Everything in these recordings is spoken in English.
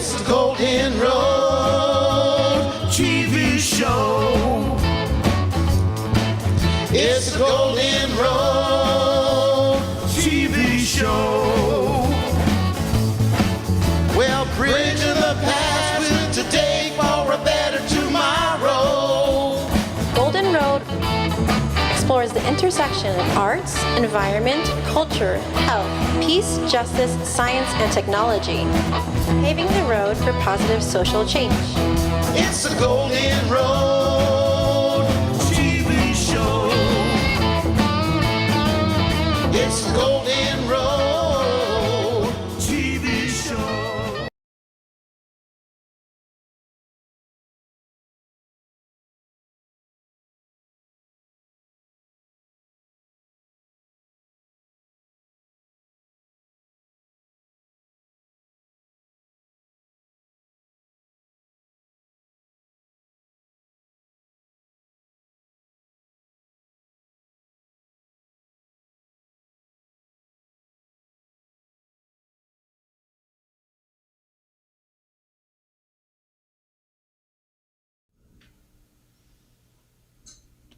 It's the Golden Road TV show. It's the Golden Road TV show. Well, bridge of the past with today for a better tomorrow. Golden Road explores the intersection of arts, environment, culture, health, peace, justice, science, and technology, paving the road for positive social change. It's the Golden Road TV show. It's the Golden Road TV show.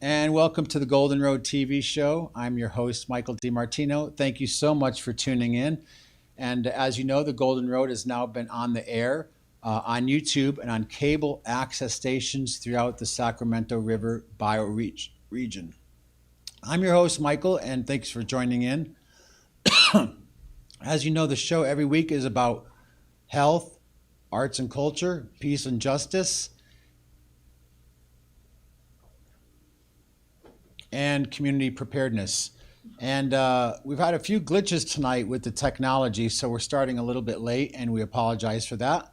And welcome to the Golden Road TV show. I'm your host, Michael DiMartino. Thank you so much for tuning in. And as you know, the Golden Road has now been on the air on YouTube and on cable access stations throughout the Sacramento River bioregion. I'm your host, Michael, and thanks for joining in. As you know, the show every week is about health, arts and culture, peace and justice, and community preparedness. And we've had a few glitches tonight with the technology, so we're starting a little bit late, and we apologize for that.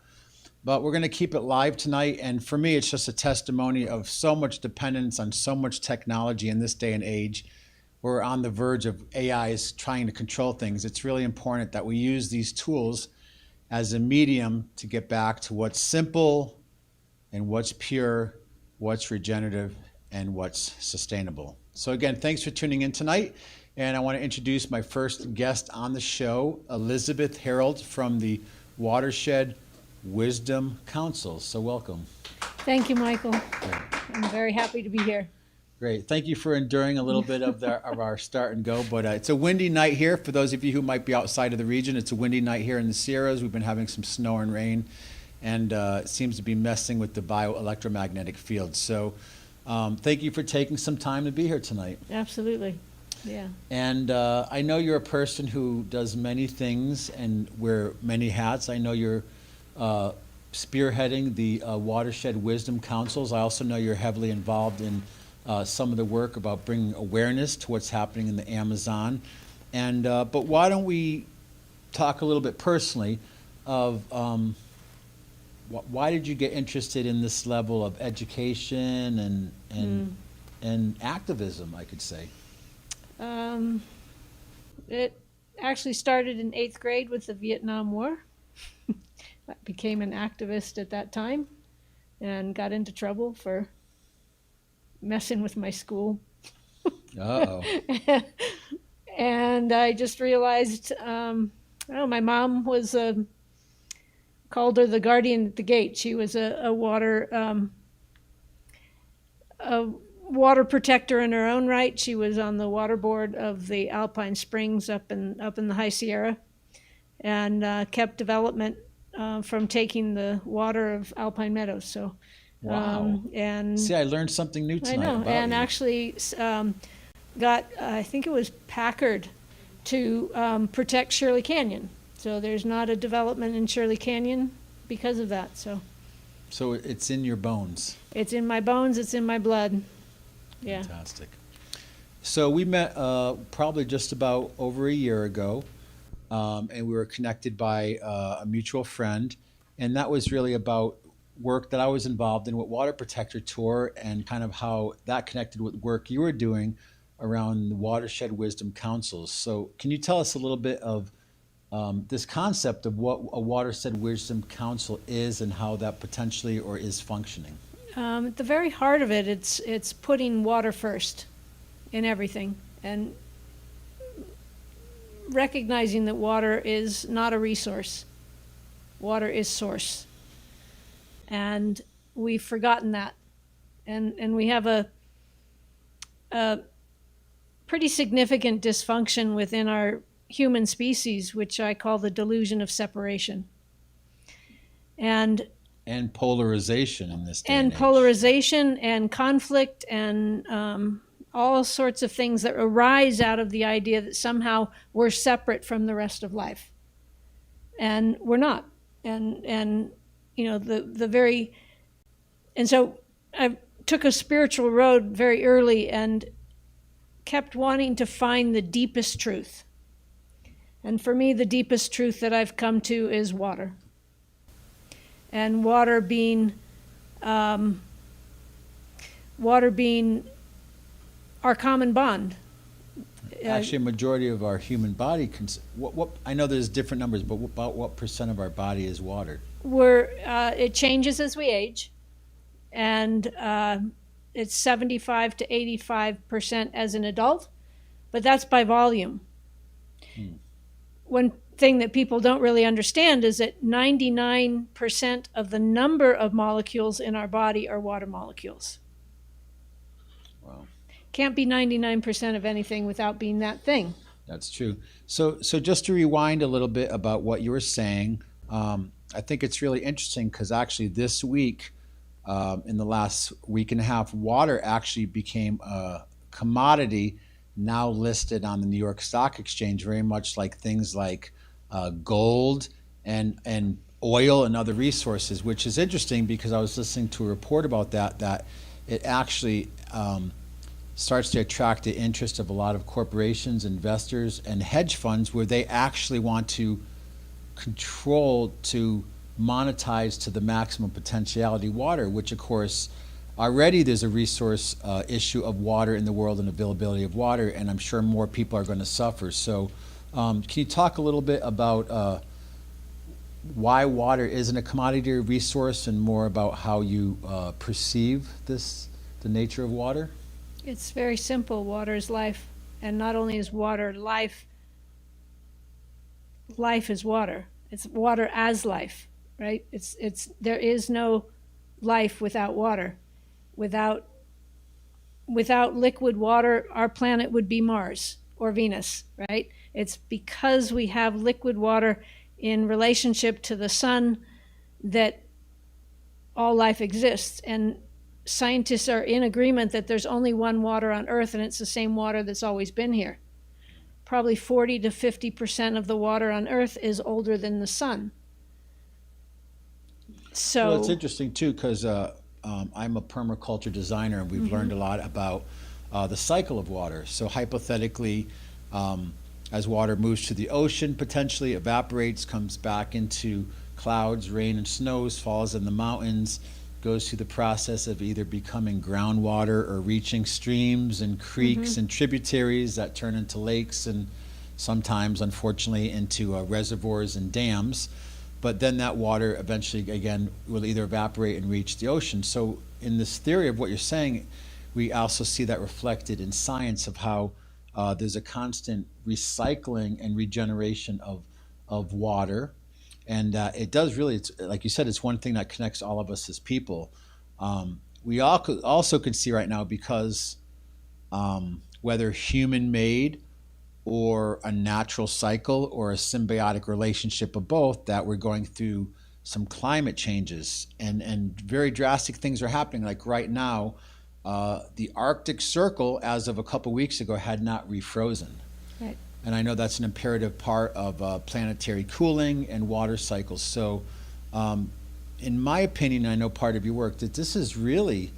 But we're going to keep it live tonight, and for me, it's just a testimony of so much dependence on so much technology in this day and age. We're on the verge of AIs trying to control things. It's really important that we use these tools as a medium to get back to what's simple and what's pure, what's regenerative, and what's sustainable. So again, thanks for tuning in tonight. And I want to introduce my first guest on the show, Elizabeth Harold from the Watershed Wisdom Council. So welcome. Thank you, Michael. I'm very happy to be here. Great. Thank you for enduring a little bit of our start and go. But it's a windy night here. For those of you who might be outside of the region, it's a windy night here in the Sierras. We've been having some snow and rain, and it seems to be messing with the bioelectromagnetic field. So thank you for taking some time to be here tonight. Absolutely. Yeah. And I know you're a person who does many things and wear many hats. I know you're spearheading the Watershed Wisdom Councils. I also know you're heavily involved in some of the work about bringing awareness to what's happening in the Amazon. And but why don't we talk a little bit personally of why did you get interested in this level of education and activism, I could say? It actually started in 8th grade with the Vietnam War. I became an activist at that time and got into trouble for messing with my school. Uh-oh. And I just realized, my mom was called her the guardian at the gate. She was a water protector in her own right. She was on the water board of the Alpine Springs up in the High Sierra, and kept development from taking the water of Alpine Meadows. So, wow. And see, I learned something new tonight. I know, about and you. actually got I think it was Packard to protect Shirley Canyon. So there's not a development in Shirley Canyon because of that. So it's in your bones. it's in my bones. It's in my blood. Yeah. Fantastic. So we met probably just about over a year ago, and we were connected by a mutual friend, and that was really about work that I was involved in with Water Protector Tour, and kind of how that connected with work you were doing around the Watershed Wisdom Councils. So can you tell us a little bit of this concept of what a Watershed Wisdom Council is and how that potentially or is functioning? At the very heart of it, it's putting water first in everything, and recognizing that water is not a resource. Water is source. And we've forgotten that. And we have a pretty significant dysfunction within our human species, which I call the delusion of separation. And polarization in this day and and age. polarization and conflict and all sorts of things that arise out of the idea that somehow we're separate from the rest of life, and we're not. And you know, and so I took a spiritual road very early and kept wanting to find the deepest truth. And for me, the deepest truth that I've come to is water. And water being our common bond. Actually, a majority of our human body, what I know there's different numbers, but about what percent of our body is water? It changes as we age, and it's 75 to 85% as an adult, but that's by volume. One thing that people don't really understand is that 99% of the number of molecules in our body are water molecules. Wow. Can't be 99% of anything without being that thing. That's true. So just to rewind a little bit about what you were saying, I think it's really interesting because actually this week, in the last week and a half, water actually became a commodity now listed on the New York Stock Exchange, very much like things like gold and oil and other resources, which is interesting because I was listening to a report about that it actually starts to attract the interest of a lot of corporations, investors, and hedge funds where they actually want to control, to monetize to the maximum potentiality water, which of course already there's a resource issue of water in the world and availability of water, and I'm sure more people are going to suffer. So can you talk a little bit about why water isn't a commodity or resource and more about how you perceive the nature of water? It's very simple. Water is life. And not only is water life, life is water. It's water as life, right? There is no life without water. Without liquid water, our planet would be Mars or Venus, right? It's because we have liquid water in relationship to the sun that all life exists. And scientists are in agreement that there's only one water on Earth, and it's the same water that's always been here. Probably 40 to 50% of the water on Earth is older than the sun. So well, it's interesting too because I'm a permaculture designer, and we've learned a lot about the cycle of water. So hypothetically, as water moves to the ocean, potentially evaporates, comes back into clouds, rain and snows, falls in the mountains, goes through the process of either becoming groundwater or reaching streams and creeks and tributaries that turn into lakes and sometimes, unfortunately, into reservoirs and dams. But then that water eventually, again, will either evaporate and reach the ocean. So in this theory of what you're saying, we also see that reflected in science of how there's a constant recycling and regeneration of water. And it does really, it's, like you said, it's one thing that connects all of us as people. We also can see right now because whether human-made or a natural cycle or a symbiotic relationship of both, that we're going through some climate changes and very drastic things are happening. Like right now, the Arctic Circle, as of a couple weeks ago, had not refrozen. right. And I know that's an imperative part of planetary cooling and water cycles. So in my opinion, I know part of your work, that this is really,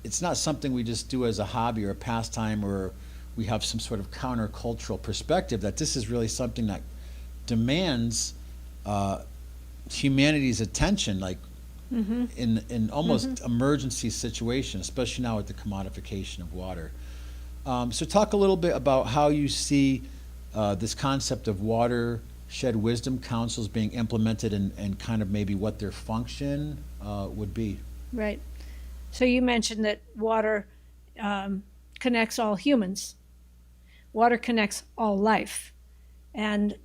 it's not something we just do as a hobby or a pastime, or we have some sort of countercultural perspective, that this is really something that demands humanity's attention, like in almost emergency situations, especially now with the commodification of water. So talk a little bit about how you see this concept of watershed wisdom councils being implemented and kind of maybe what their function would be. Right. So you mentioned that water connects all humans. Water connects all life. And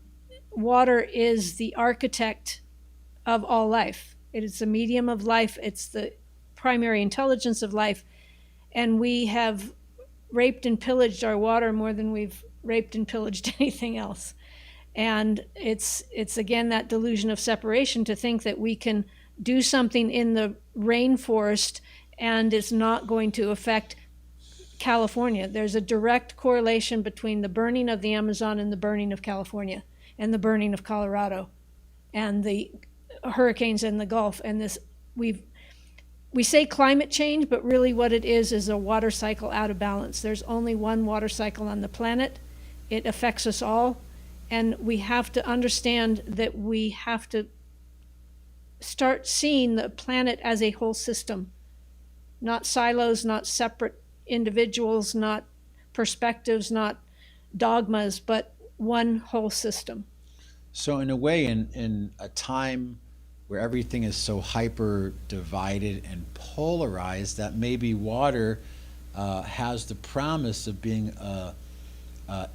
water is the architect of all life. It is the medium of life. It's the primary intelligence of life. And we have raped and pillaged our water more than we've raped and pillaged anything else. And it's again that delusion of separation to think that we can do something in the rainforest and it's not going to affect California. There's a direct correlation between the burning of the Amazon and the burning of California and the burning of Colorado and the hurricanes in the Gulf. And this, we say climate change, but really what it is a water cycle out of balance. There's only one water cycle on the planet. It affects us all. And we have to understand that we have to start seeing the planet as a whole system, not silos, not separate individuals, not perspectives, not dogmas, but one whole system. So in a way, in a time where everything is so hyper divided and polarized, that maybe water has the promise of being a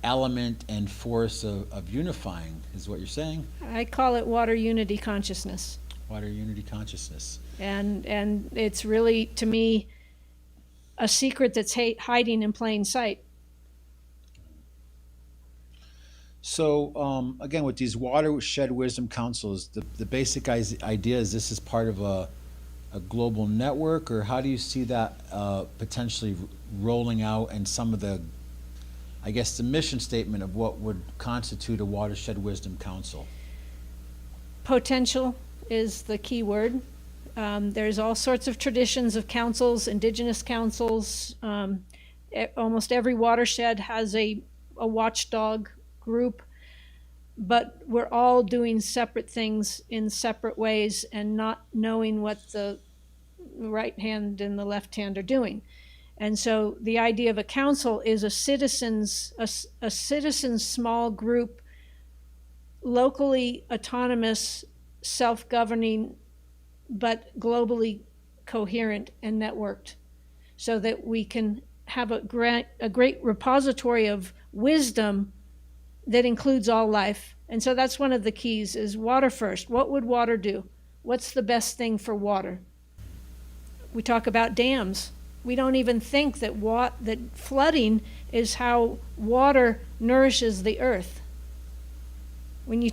element and force of unifying, is what you're saying? I call it water unity consciousness. Water unity consciousness. And it's really, to me, a secret that's hiding in plain sight. So again, with these Watershed Wisdom Councils, the basic idea is this is part of a global network, or how do you see that potentially rolling out, and some of the, I guess, the mission statement of what would constitute a Watershed Wisdom Council? Potential is the key word. There's all sorts of traditions of councils, indigenous councils. Almost every watershed has a watchdog group, but we're all doing separate things in separate ways and not knowing what the right hand and the left hand are doing. And so the idea of a council is a citizens small group, locally autonomous, self-governing, but globally coherent and networked, so that we can have a great repository of wisdom that includes all life. And so that's one of the keys, is water first. What would water do? What's the best thing for water? We talk about dams. We don't even think that flooding is how water nourishes the earth. When you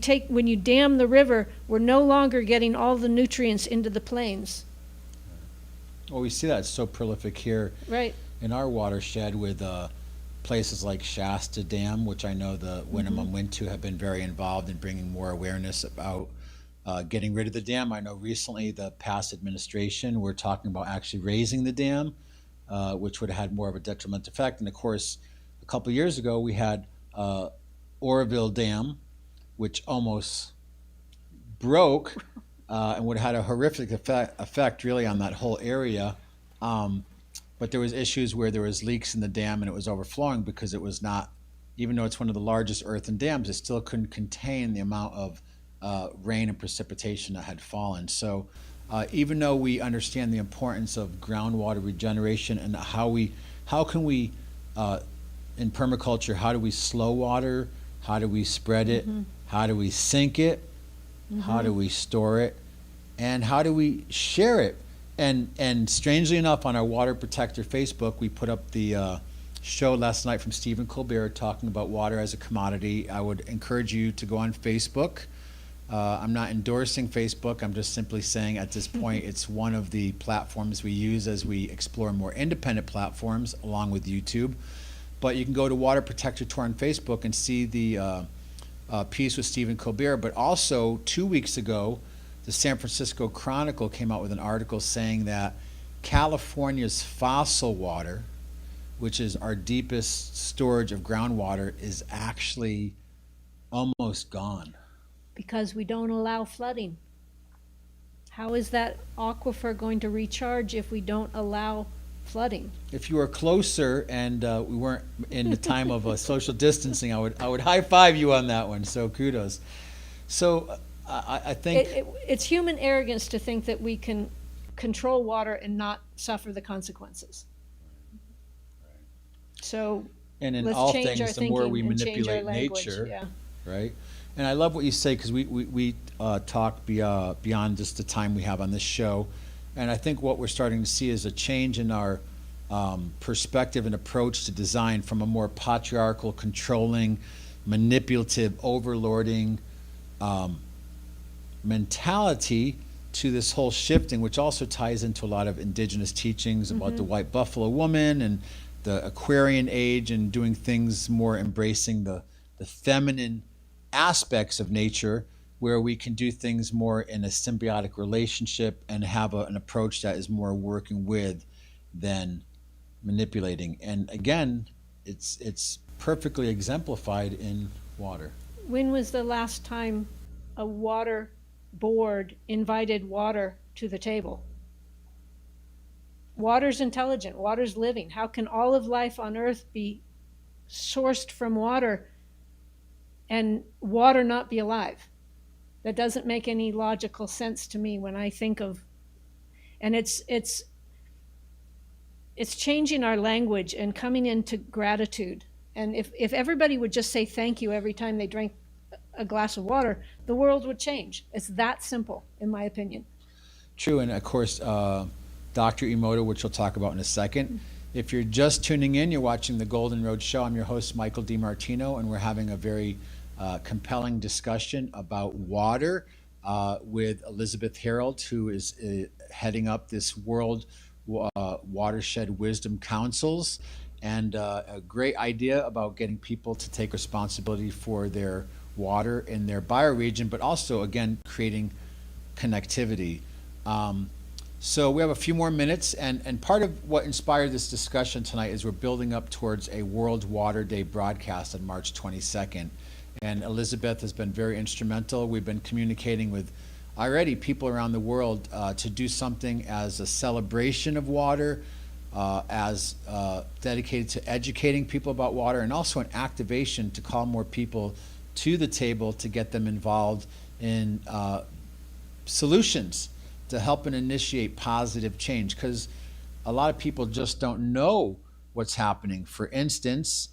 dam the river, we're no longer getting all the nutrients into the plains. Well, we see that it's so prolific here Right. in our watershed with places like Shasta Dam, which I know the Winnemem Wintu have been very involved in bringing more awareness about getting rid of the dam. I know recently the past administration were talking about actually raising the dam, which would have had more of a detrimental effect. And of course, a couple years ago, we had Oroville Dam, which almost broke and would have had a horrific effect really on that whole area. But there was issues where there was leaks in the dam and it was overflowing because it was not, even though it's one of the largest earthen dams, it still couldn't contain the amount of rain and precipitation that had fallen. So even though we understand the importance of groundwater regeneration and how can we, in permaculture, how do we slow water? How do we spread it? How do we sink it? How do we store it? And how do we share it? And strangely enough, on our Water Protector Facebook, we put up the show last night from Stephen Colbert talking about water as a commodity. I would encourage you to go on Facebook. I'm not endorsing Facebook. I'm just simply saying at this point it's one of the platforms we use as we explore more independent platforms along with YouTube. But you can go to Water Protector Tour on Facebook and see the piece with Stephen Colbert. But also 2 weeks ago, the San Francisco Chronicle came out with an article saying that California's fossil water, which is our deepest storage of groundwater, is actually almost gone. Because we don't allow flooding. How is that aquifer going to recharge if we don't allow flooding? If you were closer and we weren't in the time of social distancing, I would high five you on that one. So kudos. So I think it's human arrogance to think that we can control water and not suffer the consequences. So and in let's all change things, our the more we thinking and change our manipulate language. nature, Yeah. right? And I love what you say because we talk beyond just the time we have on this show. And I think what we're starting to see is a change in our perspective and approach to design from a more patriarchal, controlling, manipulative, overlording mentality to this whole shifting, which also ties into a lot of indigenous teachings about the white buffalo woman and the Aquarian age and doing things more embracing the feminine aspects of nature, where we can do things more in a symbiotic relationship and have an approach that is more working with than manipulating. And again, it's perfectly exemplified in water. When was the last time a water board invited water to the table? Water's intelligent, water's living. How can all of life on Earth be sourced from water and water not be alive? That doesn't make any logical sense to me when I think of, and it's changing our language and coming into gratitude. And if everybody would just say thank you every time they drank a glass of water, the world would change. It's that simple, in my opinion. True, and of course, Dr. Emoto, which we'll talk about in a second. If you're just tuning in, you're watching the Golden Road Show. I'm your host, Michael DiMartino, and we're having a very compelling discussion about water with Elizabeth Harold, who is heading up this World Watershed Wisdom Councils, and a great idea about getting people to take responsibility for their water in their bioregion, but also, again, creating connectivity. So we have a few more minutes, and part of what inspired this discussion tonight is we're building up towards a World Water Day broadcast on March 22nd. And Elizabeth has been very instrumental. We've been communicating with already people around the world to do something as a celebration of water, as dedicated to educating people about water, and also an activation to call more people to the table to get them involved in solutions to help and initiate positive change, because a lot of people just don't know what's happening. For instance,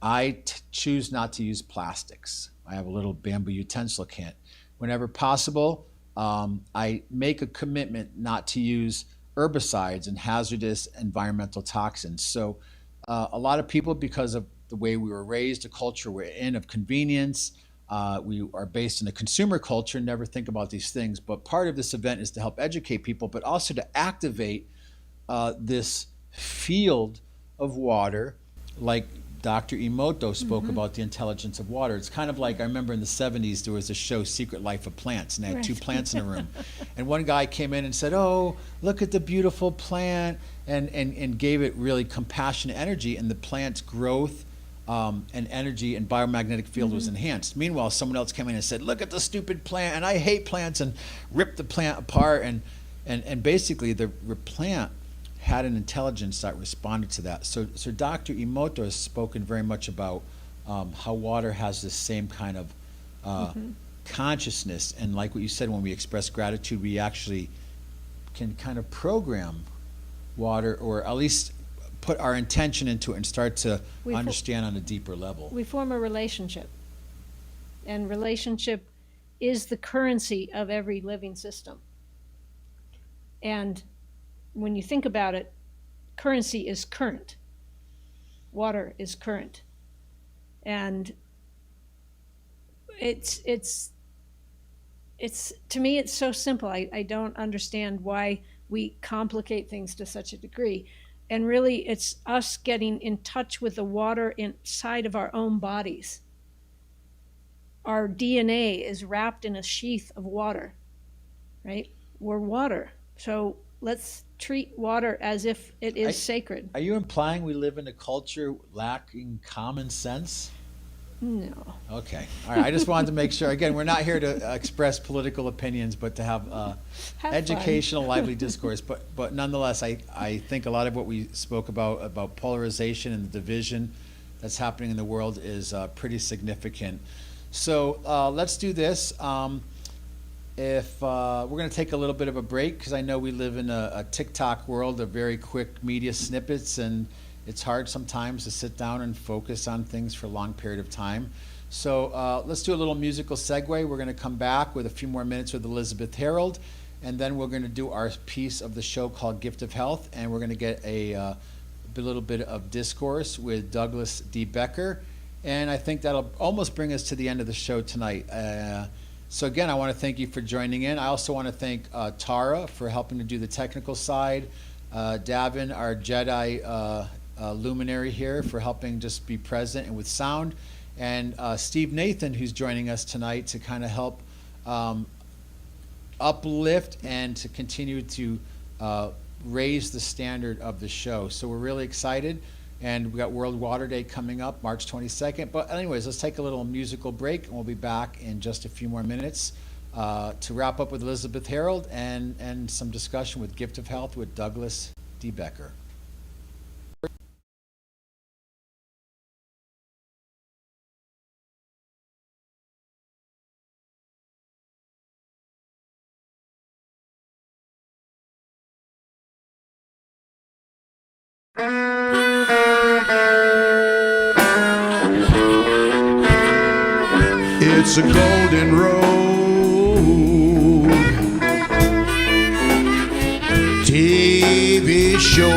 I choose not to use plastics. I have a little bamboo utensil can. Whenever possible, I make a commitment not to use herbicides and hazardous environmental toxins. So a lot of people, because of the way we were raised, the culture we're in of convenience, we are based in a consumer culture, never think about these things. But part of this event is to help educate people, but also to activate this field of water, like Dr. Emoto spoke about the intelligence of water. It's kind of like, I remember in the 70s, there was a show, Secret Life of Plants, and they had two plants in a room. And one guy came in and said, oh, look at the beautiful plant, and gave it really compassionate energy, and the plant's growth and energy and biomagnetic field was enhanced. Meanwhile, someone else came in and said, look at the stupid plant, and I hate plants, and ripped the plant apart, and basically the plant had an intelligence that responded to that. So Dr. Emoto has spoken very much about how water has this same kind of consciousness. And like what you said, when we express gratitude, we actually can kind of program water, or at least put our intention into it and start to understand on a deeper level. We form a relationship. And relationship is the currency of every living system. And when you think about it, currency is current. Water is current. And it's to me, it's so simple. I don't understand why we complicate things to such a degree. And really, it's us getting in touch with the water inside of our own bodies. Our DNA is wrapped in a sheath of water, right? We're water. So let's treat water as if it is sacred. Are you implying we live in a culture lacking common sense? No. Okay. All right. I just wanted to make sure. Again, we're not here to express political opinions, but to have educational, lively discourse. But nonetheless, I think a lot of what we spoke about polarization and the division that's happening in the world is pretty significant. So let's do this. If we're going to take a little bit of a break, because I know we live in a TikTok world of very quick media snippets, and it's hard sometimes to sit down and focus on things for a long period of time. So let's do a little musical segue. We're going to come back with a few more minutes with Elizabeth Harold, and then we're going to do our piece of the show called Gift of Health, and we're going to get a little bit of discourse with Douglas D. Becker, and I think that'll almost bring us to the end of the show tonight. So again, I want to thank you for joining in. I also want to thank Tara for helping to do the technical side, Davin, our Jedi luminary here, for helping just be present and with sound, and Steve Nathan, who's joining us tonight to kind of help uplift and to continue to raise the standard of the show. So we're really excited, and we got World Water Day coming up March 22nd. But anyways, let's take a little musical break, and we'll be back in just a few more minutes to wrap up with Elizabeth Harold and some discussion with Gift of Health with Douglas D. Becker. It's a golden road TV show.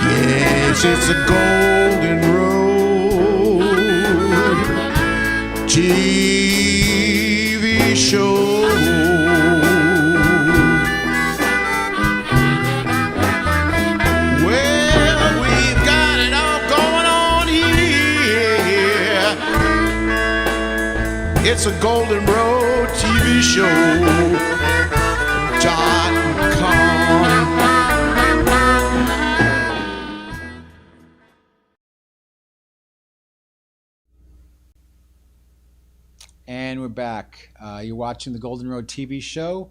Yes, it's a golden road TV show. It's a Golden Road TV show.com. And we're back. You're watching the Golden Road TV show.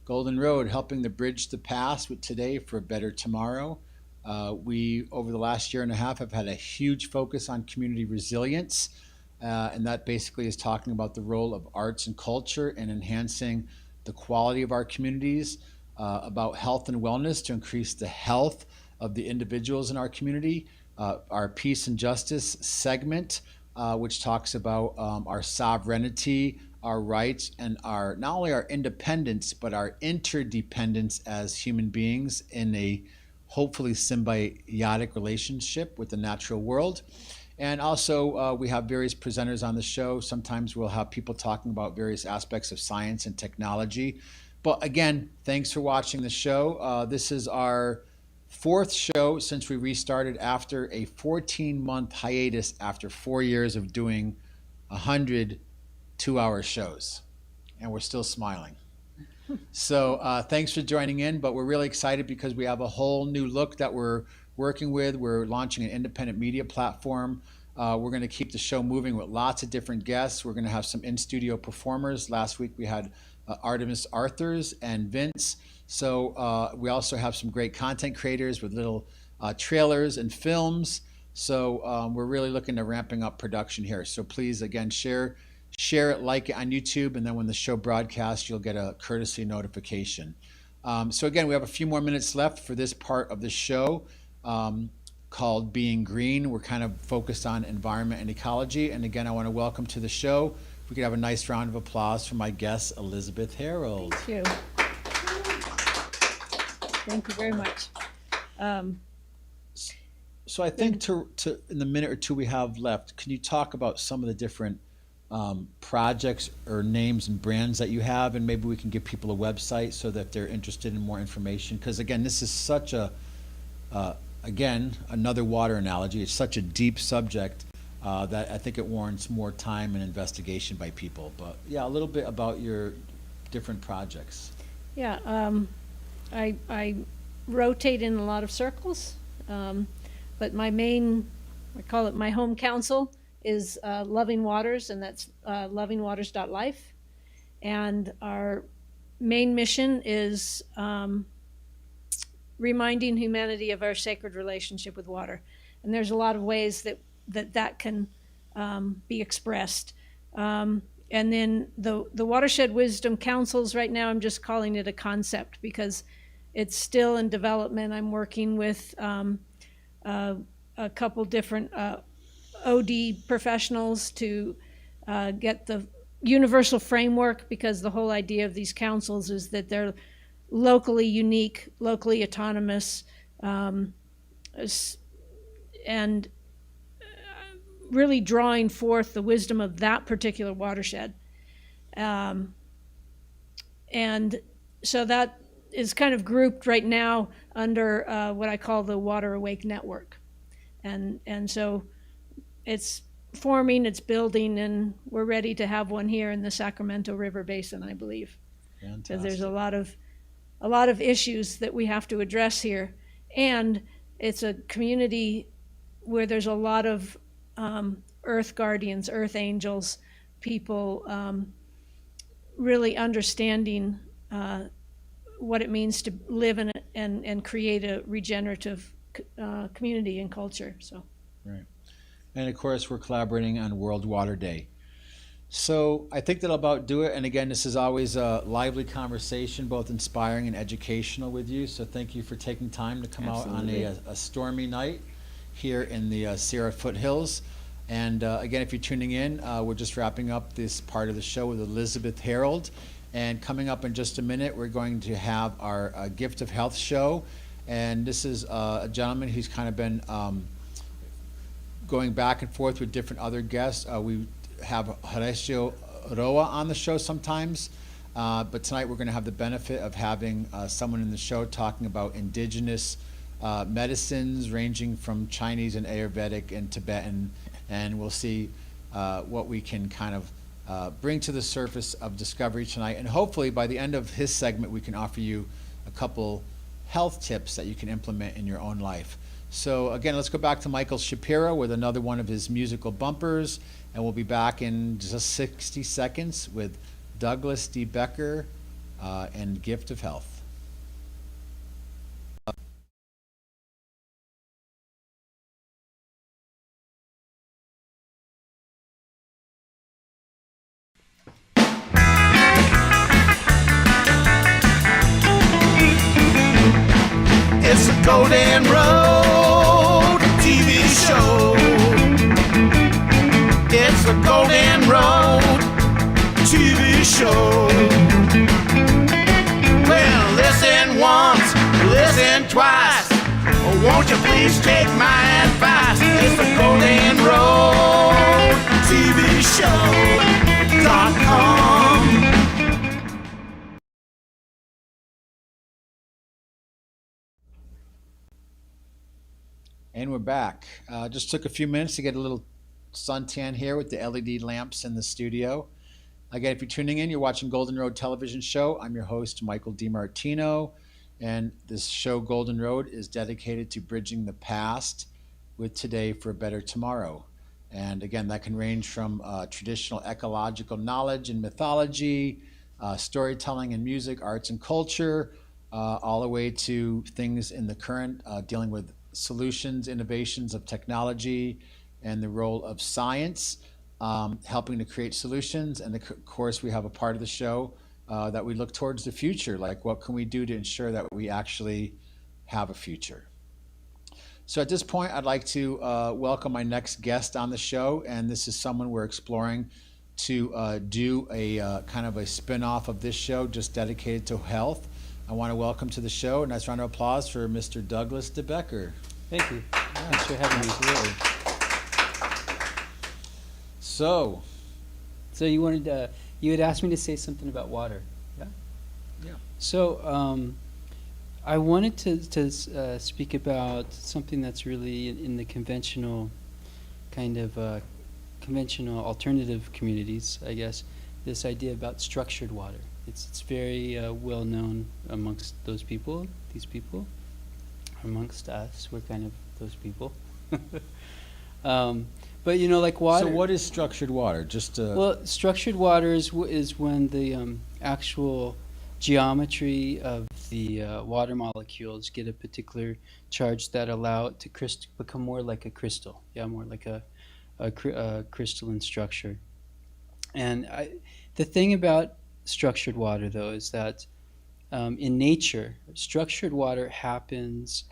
Golden Road, helping to bridge the past with today for a better tomorrow. We, over the last year and a half, have had a huge focus on community resilience. And that basically is talking about the role of arts and culture in enhancing the quality of our communities, about health and wellness to increase the health of the individuals in our community. Our Peace and Justice segment, which talks about our sovereignty, our rights, and our not only our independence, but our interdependence as human beings in a hopefully symbiotic relationship with the natural world. And also, we have various presenters on the show. Sometimes we'll have people talking about various aspects of science and technology. But again, thanks for watching the show. This is our fourth show since we restarted after a 14-month hiatus after 4 years of doing 100 two-hour shows. And we're still smiling. So thanks for joining in. But we're really excited because we have a whole new look that we're working with. We're launching an independent media platform. We're going to keep the show moving with lots of different guests. We're going to have some in-studio performers. Last week we had Artemis Arthurs and Vince. So we also have some great content creators with little trailers and films. So we're really looking to ramping up production here. So please, again, share it, like it on YouTube, and then when the show broadcasts, you'll get a courtesy notification. So again, we have a few more minutes left for this part of the show. Called Being Green. We're kind of focused on environment and ecology. And again, I want to welcome to the show. If we could have a nice round of applause for my guest, Elizabeth Harold. Thank you. Thank you very much. So I think to in the minute or two we have left, can you talk about some of the different projects or names and brands that you have, and maybe we can give people a website so that they're interested in more information? Because again, this is such a again, another water analogy. It's such a deep subject that I think it warrants more time and investigation by people. But yeah, a little bit about your different projects. Yeah, I rotate in a lot of circles, but my main, I call it my home council, is Loving Waters, and that's lovingwaters.life. And our main mission is reminding humanity of our sacred relationship with water. And there's a lot of ways that can be expressed. And then the Watershed Wisdom Councils, right now I'm just calling it a concept because it's still in development. I'm working with a couple different OD professionals to get the universal framework, because the whole idea of these councils is that they're locally unique, locally autonomous, and really drawing forth the wisdom of that particular watershed. And so that is kind of grouped right now under what I call the Water Awake Network. And so it's forming, it's building, and we're ready to have one here in the Sacramento River Basin, I believe. Because there's a lot of issues that we have to address here. And it's a community where there's a lot of earth guardians, earth angels, people really understanding what it means to live in it and create a regenerative community and culture. So. Right. And of course, we're collaborating on World Water Day. So I think that'll about do it. And again, this is always a lively conversation, both inspiring and educational with you. So thank you for taking time to come Absolutely. out on a stormy night here in the Sierra foothills. And again, if you're tuning in, we're just wrapping up this part of the show with Elizabeth Harold. And coming up in just a minute, we're going to have our Gift of Health show. And this is a gentleman who's kind of been going back and forth with different other guests. We have Horacio Roa on the show sometimes, but tonight we're going to have the benefit of having someone in the show talking about indigenous medicines ranging from Chinese and Ayurvedic and Tibetan, and we'll see what we can kind of bring to the surface of discovery tonight. And hopefully by the end of his segment, we can offer you a couple health tips that you can implement in your own life. So again, let's go back to Michael Shapiro with another one of his musical bumpers, and we'll be back in just 60 seconds with Douglas D. Becker and Gift of Health. It's a Golden Road TV show. It's a Golden Road TV show. Well, listen once, listen twice. Oh, won't you please take my advice? It's the Golden Road TV Show.com. And we're back. Just took a few minutes to get a little suntan here with the LED lamps in the studio. Again, if you're tuning in, you're watching Golden Road Television Show. I'm your host, Michael DiMartino, and this show, Golden Road, is dedicated to bridging the past with today for a better tomorrow. And again, that can range from traditional ecological knowledge and mythology, storytelling and music, arts and culture, all the way to things in the current, dealing with solutions, innovations of technology, and the role of science, helping to create solutions. And of course, we have a part of the show that we look towards the future, like what can we do to ensure that we actually have a future. So at this point, I'd like to welcome my next guest on the show, and this is someone we're exploring to do a kind of a spin-off of this show just dedicated to health. I want to welcome to the show, a nice round of applause for Mr. Douglas DeBecker. Thank you. Thanks for having me. Absolutely. So, You wanted you had asked me to say something about water. Yeah. Yeah. So I wanted to speak about something that's really in the conventional kind of conventional alternative communities, I guess. This idea about structured water. It's very well known amongst those people. These people, amongst us, we're kind of those people. But you know, like water. So what is structured water? Just Well, structured water is when the actual geometry of the water molecules get a particular charge that allow it to become more like a crystal. Yeah, more like a crystalline structure. And the thing about structured water, though, is that in nature, structured water happens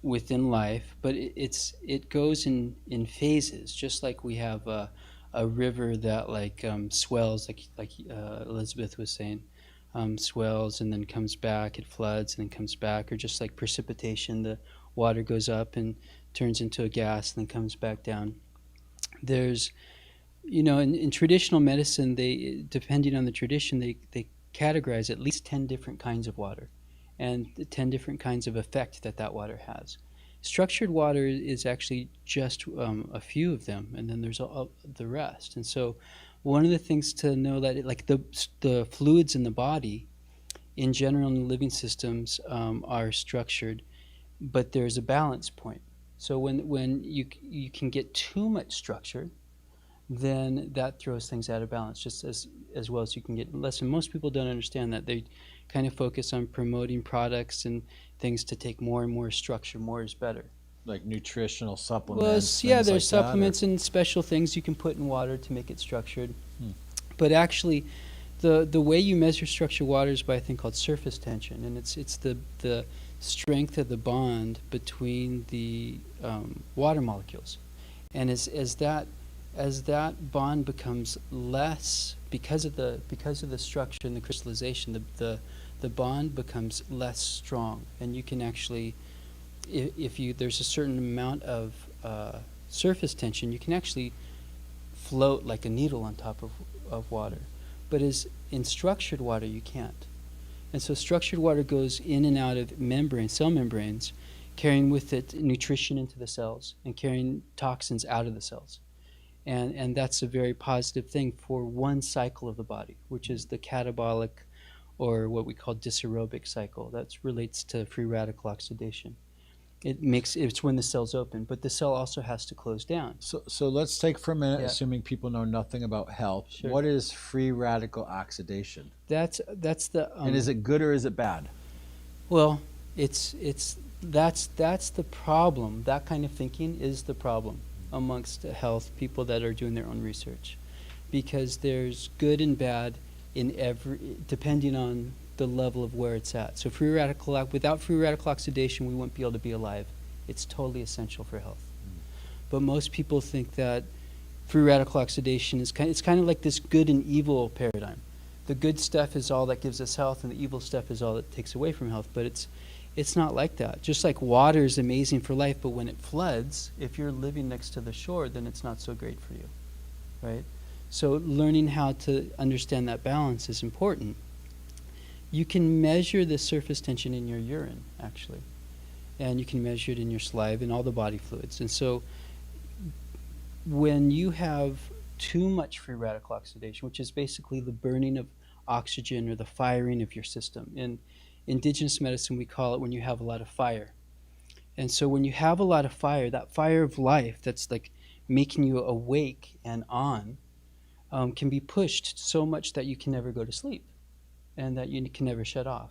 within life, but it goes in phases, just like we have a river that swells, like Elizabeth was saying, swells and then comes back, it floods and then comes back, or just like precipitation, the water goes up and turns into a gas and then comes back down. There's, in traditional medicine, they, depending on the tradition, they categorize at least 10 different kinds of water and the 10 different kinds of effect that water has. Structured water is actually just a few of them, and then there's the rest. And so one of the things to know that the fluids in the body in general in living systems are structured, but there's a balance point. So when you can get too much structure, then that throws things out of balance, just as well as you can get less. And most people don't understand that. They kind of focus on promoting products and things to take more and more structure. More is better. Like nutritional Well, supplements. yeah, things there's like supplements and special things you can put in water to make it structured. But actually, the way you measure structured water is by a thing called surface tension, and it's the strength of the bond between the water molecules. And as that bond becomes less because of the structure and the crystallization, the bond becomes less strong, and you can actually, if there's a certain amount of surface tension, you can actually float like a needle on top of water. But in structured water, you can't. And so structured water goes in and out of cell membranes, carrying with it nutrition into the cells and carrying toxins out of the cells. And that's a very positive thing for one cycle of the body, which is the catabolic, or what we call dysaerobic cycle. That relates to free radical oxidation. It's when the cell's open, but the cell also has to close down. So let's take for a minute, Yeah. assuming people know nothing about health. Sure. What is free radical oxidation? That's the And is it good or is it bad? well, that's the problem. That kind of thinking is the problem amongst health people that are doing their own research, because there's good and bad in depending on the level of where it's at. So without free radical oxidation, we wouldn't be able to be alive. It's totally essential for health. But most people think that free radical oxidation is it's kind of like this good and evil paradigm. The good stuff is all that gives us health, and the evil stuff is all that takes away from health. But it's not like that. Just like water is amazing for life, but when it floods, if you're living next to the shore, then it's not so great for you, right? So learning how to understand that balance is important. You can measure the surface tension in your urine, actually, and you can measure it in your saliva and all the body fluids. And so when you have too much free radical oxidation, which is basically the burning of oxygen or the firing of your system. In indigenous medicine, we call it when you have a lot of fire. And so when you have a lot of fire, that fire of life that's like making you awake and on, can be pushed so much that you can never go to sleep and that you can never shut off.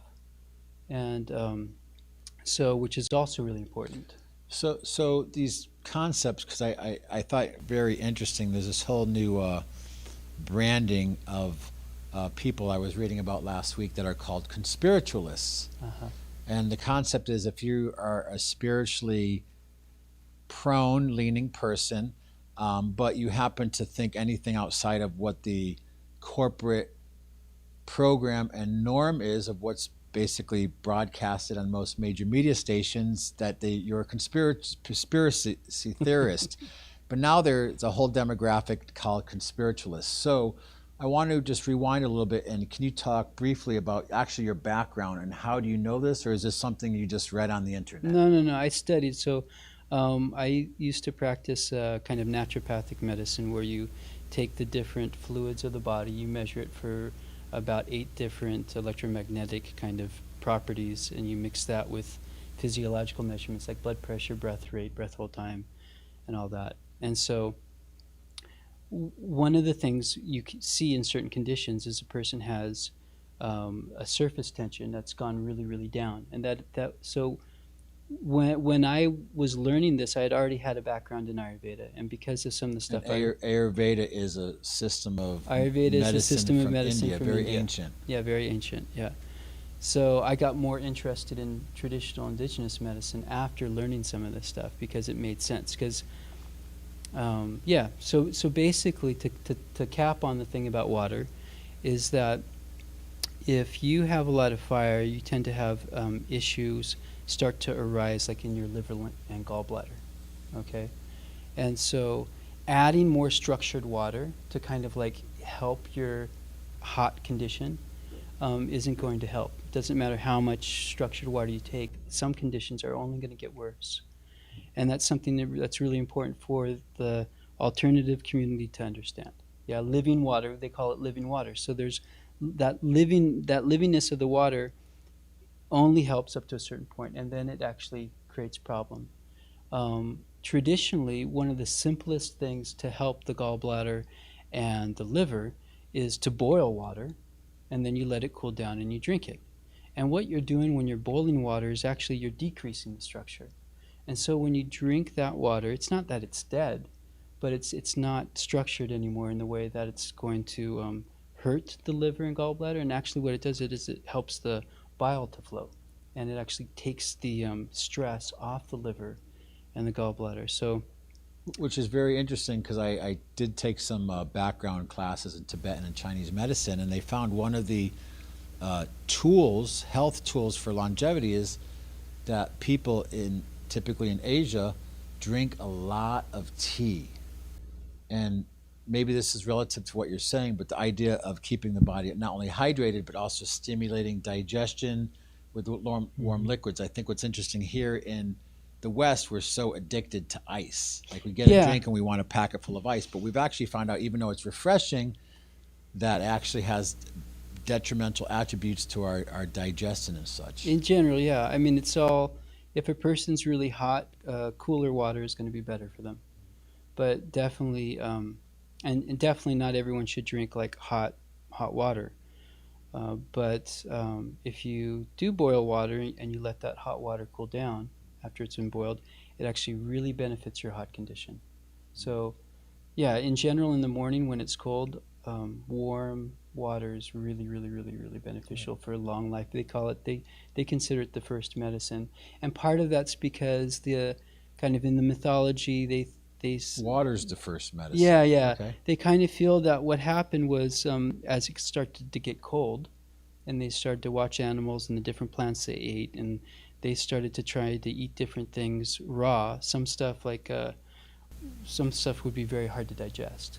And so, which is also really important. So these concepts, because I thought very interesting, there's this whole new branding of people I was reading about last week that are called conspiritualists. And the concept is, if you are a spiritually prone, leaning person, but you happen to think anything outside of what the corporate program and norm is of what's basically broadcasted on most major media stations, that you're a conspiracy theorist. But now there's a whole demographic called conspiritualists. So I want to just rewind a little bit, and can you talk briefly about actually your background and how do you know this, or is this something you just read on the internet? No. I studied. So I used to practice kind of naturopathic medicine, where you take the different fluids of the body, you measure it for about 8 different electromagnetic kind of properties, and you mix that with physiological measurements like blood pressure, breath rate, breath hold time, and all that. And so one of the things you can see in certain conditions is a person has a surface tension that's gone really, really down. And so when I was learning this, I had already had a background in Ayurveda, and because of some of the stuff, Ayurveda is a system of Ayurveda is a system of from medicine India, from very India. ancient. Yeah, very ancient. Yeah, So I got more interested in traditional indigenous medicine after learning some of this stuff because it made sense. Because, so basically, to cap on the thing about water, is that if you have a lot of fire, you tend to have issues start to arise, like in your liver and gallbladder. Okay, and so adding more structured water to kind of like help your hot condition isn't going to help. Doesn't matter how much structured water you take, some conditions are only going to get worse. And that's something that's really important for the alternative community to understand. Yeah, living water, they call it living water. So there's that livingness of the water only helps up to a certain point, and then it actually creates problem. Traditionally, one of the simplest things to help the gallbladder and the liver is to boil water, and then you let it cool down and you drink it. And what you're doing when you're boiling water is actually you're decreasing the structure. And so when you drink that water, it's not that it's dead, but it's not structured anymore in the way that it's going to hurt the liver and gallbladder. And actually what it does is it helps the bile to flow. And it actually takes the stress off the liver and the gallbladder. So, Which is very interesting because I did take some background classes in Tibetan and Chinese medicine, and they found one of the health tools for longevity is that people typically in Asia drink a lot of tea. And maybe this is relative to what you're saying, but the idea of keeping the body not only hydrated, but also stimulating digestion with warm liquids. I think what's interesting here in the West, we're so addicted to ice. Like we get a drink and we want a packet full of ice, but we've actually found out, even though it's refreshing, that actually has detrimental attributes to our digestion and such. in general, yeah. I mean, it's all, if a person's really hot, cooler water is going to be better for them. But definitely, and definitely not everyone should drink like hot water. But if you do boil water and you let that hot water cool down after it's been boiled, it actually really benefits your hot condition. So, yeah, in general, in the morning when it's cold, warm water is really, really, really, really beneficial for a long life. They call it, they consider it the first medicine. And part of that's because the kind of in the mythology, they Water's the first medicine. yeah. Okay. They kind of feel that what happened was as it started to get cold and they started to watch animals and the different plants they ate, and they started to try to eat different things raw. Some stuff would be very hard to digest.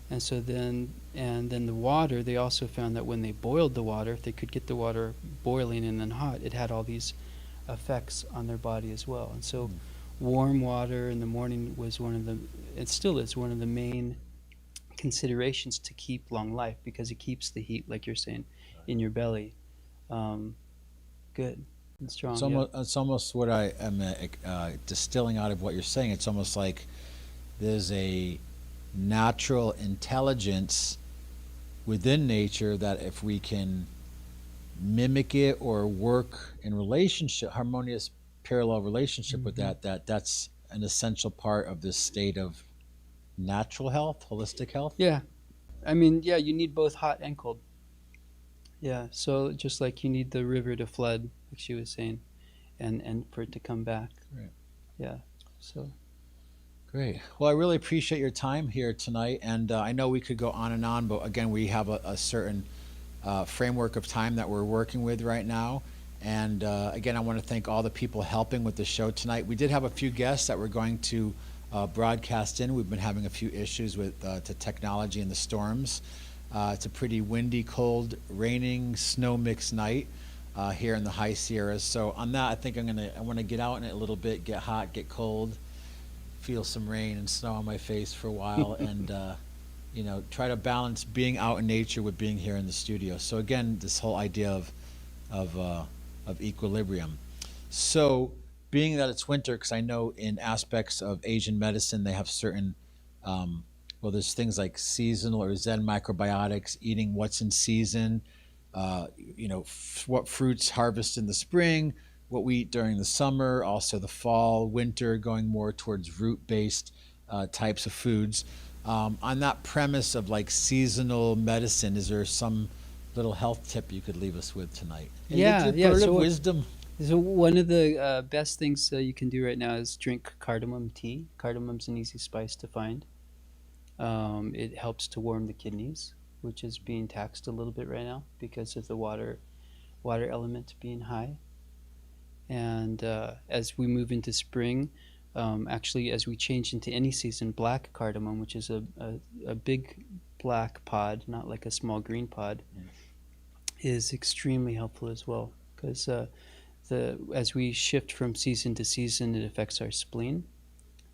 And so then the water, they also found that when they boiled the water, if they could get the water boiling and then hot, it had all these effects on their body as well. And so warm water in the morning was it still is one of the main considerations to keep long life, because it keeps the heat, like you're saying, in your belly good and strong. It's almost what I am distilling out of what you're saying. It's almost like there's a natural intelligence within nature that if we can mimic it or work in harmonious parallel relationship with that's an essential part of this state of natural health, holistic health. Yeah. I mean, yeah, you need both hot and cold. Yeah, so just like you need the river to flood, like she was saying, and for it to come back. Right. Yeah, so. Great. Well, I really appreciate your time here tonight, and I know we could go on and on, but again, we have a certain framework of time that we're working with right now. And again, I want to thank all the people helping with the show tonight. We did have a few guests that we're going to broadcast in. We've been having a few issues with the technology and the storms. It's a pretty windy, cold, raining, snow-mixed night here in the high Sierras. So on that, I think I want to get out in it a little bit, get hot, get cold, feel some rain and snow on my face for a while, and try to balance being out in nature with being here in the studio. So again, this whole idea of equilibrium. So being that it's winter, because I know in aspects of Asian medicine they have certain there's things like seasonal or Zen microbiotics, eating what's in season, what fruits harvest in the spring, what we eat during the summer, also the fall, winter, going more towards root-based types of foods. On that premise of like seasonal medicine, is there some little health tip you could leave us with tonight? A Yeah, little yeah, pearl so of what- wisdom. So one of the best things you can do right now is drink cardamom tea. Cardamom's an easy spice to find. It helps to warm the kidneys, which is being taxed a little bit right now because of the water element being high. And as we move into spring, actually, as we change into any season, black cardamom, which is a big black pod, not like a small green pod, is extremely helpful as well. Because as we shift from season to season, it affects our spleen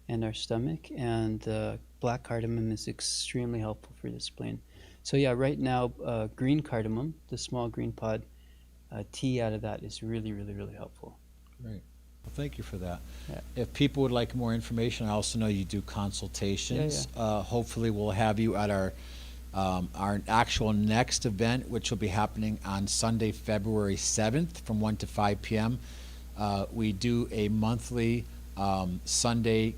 and our stomach, and black cardamom is extremely helpful for the spleen. So yeah, right now, green cardamom, the small green pod, tea out of that is really, really, really helpful. Great. Well, thank you for that. Yeah. If people would like more information, I also know you do consultations. Hopefully, we'll have you at our actual next event, which will be happening on Sunday, February 7th from 1 to 5 p.m. We do a monthly Sunday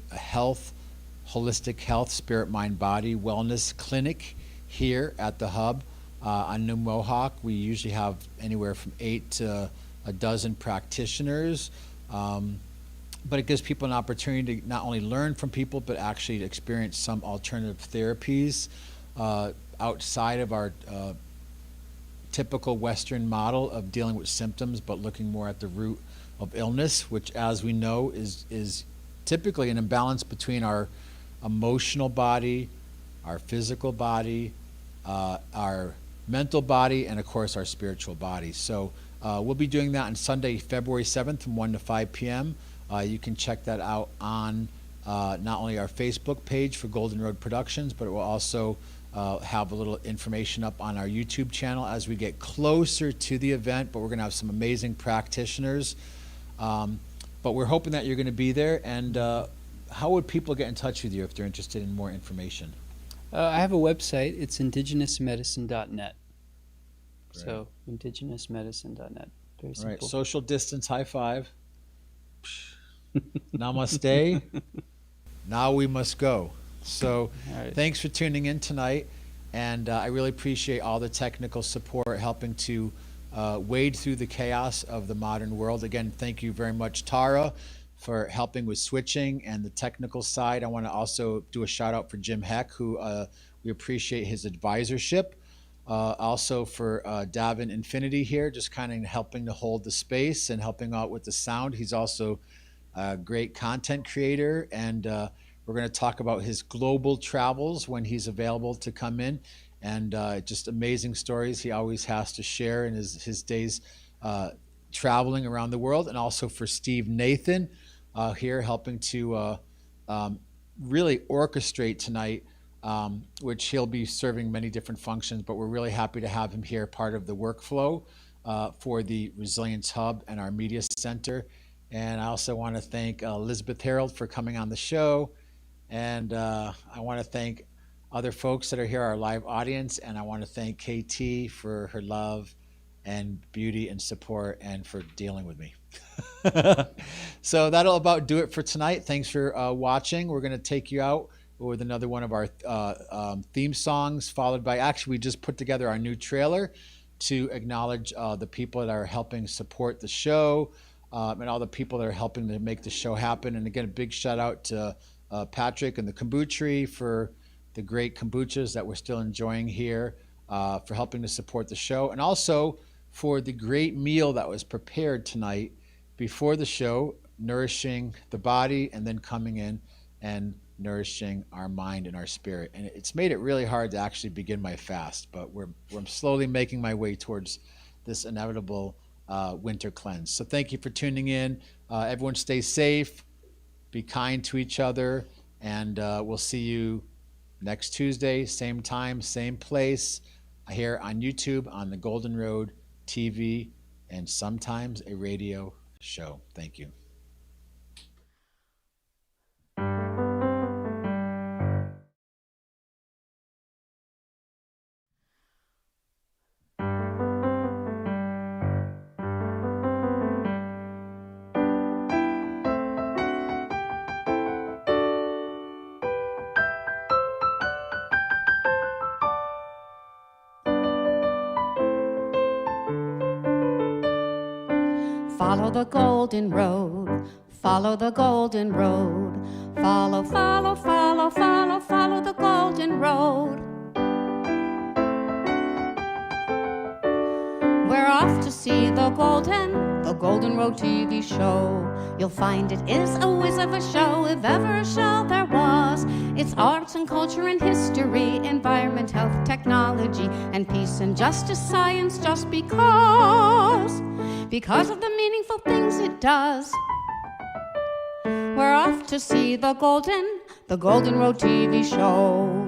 holistic health, spirit, mind, body wellness clinic here at the Hub on New Mohawk. We usually have anywhere from 8 to a dozen practitioners. But it gives people an opportunity to not only learn from people, but actually experience some alternative therapies outside of our typical Western model of dealing with symptoms, but looking more at the root of illness, which, as we know, is typically an imbalance between our emotional body, our physical body, our mental body, and of course our spiritual body. So we'll be doing that on Sunday, February 7th from 1 to 5 p.m. You can check that out on not only our Facebook page for Golden Road Productions, but it will also have a little information up on our YouTube channel as we get closer to the event. But we're going to have some amazing practitioners. But we're hoping that you're going to be there. And how would people get in touch with you if they're interested in more information? I have a website. It's indigenousmedicine.net. So indigenousmedicine.net. Very All simple. right, social distance high five. Namaste. Now we must go. So All right. thanks for tuning in tonight. And I really appreciate all the technical support helping to wade through the chaos of the modern world. Again, thank you very much, Tara, for helping with switching and the technical side. I want to also do a shout out for Jim Heck, who we appreciate his advisorship. Also for Davin Infinity here, just kind of helping to hold the space and helping out with the sound. He's also a great content creator, and we're going to talk about his global travels when he's available to come in, and just amazing stories he always has to share in his days traveling around the world. And also for Steve Nathan here helping to really orchestrate tonight, which he'll be serving many different functions, but we're really happy to have him here, part of the workflow for the Resilience Hub and our media center. And I also want to thank Elizabeth Harold for coming on the show. And I want to thank other folks that are here, our live audience. And I want to thank KT for her love and beauty and support and for dealing with me. So that'll about do it for tonight. Thanks for watching. We're going to take you out with another one of our theme songs, followed by, actually, we just put together our new trailer to acknowledge the people that are helping support the show and all the people that are helping to make the show happen. And again, a big shout out to Patrick and the Kombuchery for the great kombuchas that we're still enjoying here, for helping to support the show, and also for the great meal that was prepared tonight before the show, nourishing the body and then coming in and nourishing our mind and our spirit. And it's made it really hard to actually begin my fast, but I'm slowly making my way towards this inevitable winter cleanse. So thank you for tuning in. Everyone stay safe, be kind to each other, and we'll see you next Tuesday, same time, same place, here on YouTube, on the Golden Road TV, and sometimes a radio show. Thank you. Follow the golden road. Follow the golden road. Follow, follow, follow, follow, follow the golden road. We're off to see the Golden Road TV show. You'll find it is a whiz of a show, if ever a show there was. It's arts and culture and history, environment, health, technology, and peace and justice, science, just because of the meaningful things it does. We're off to see the Golden Road TV show.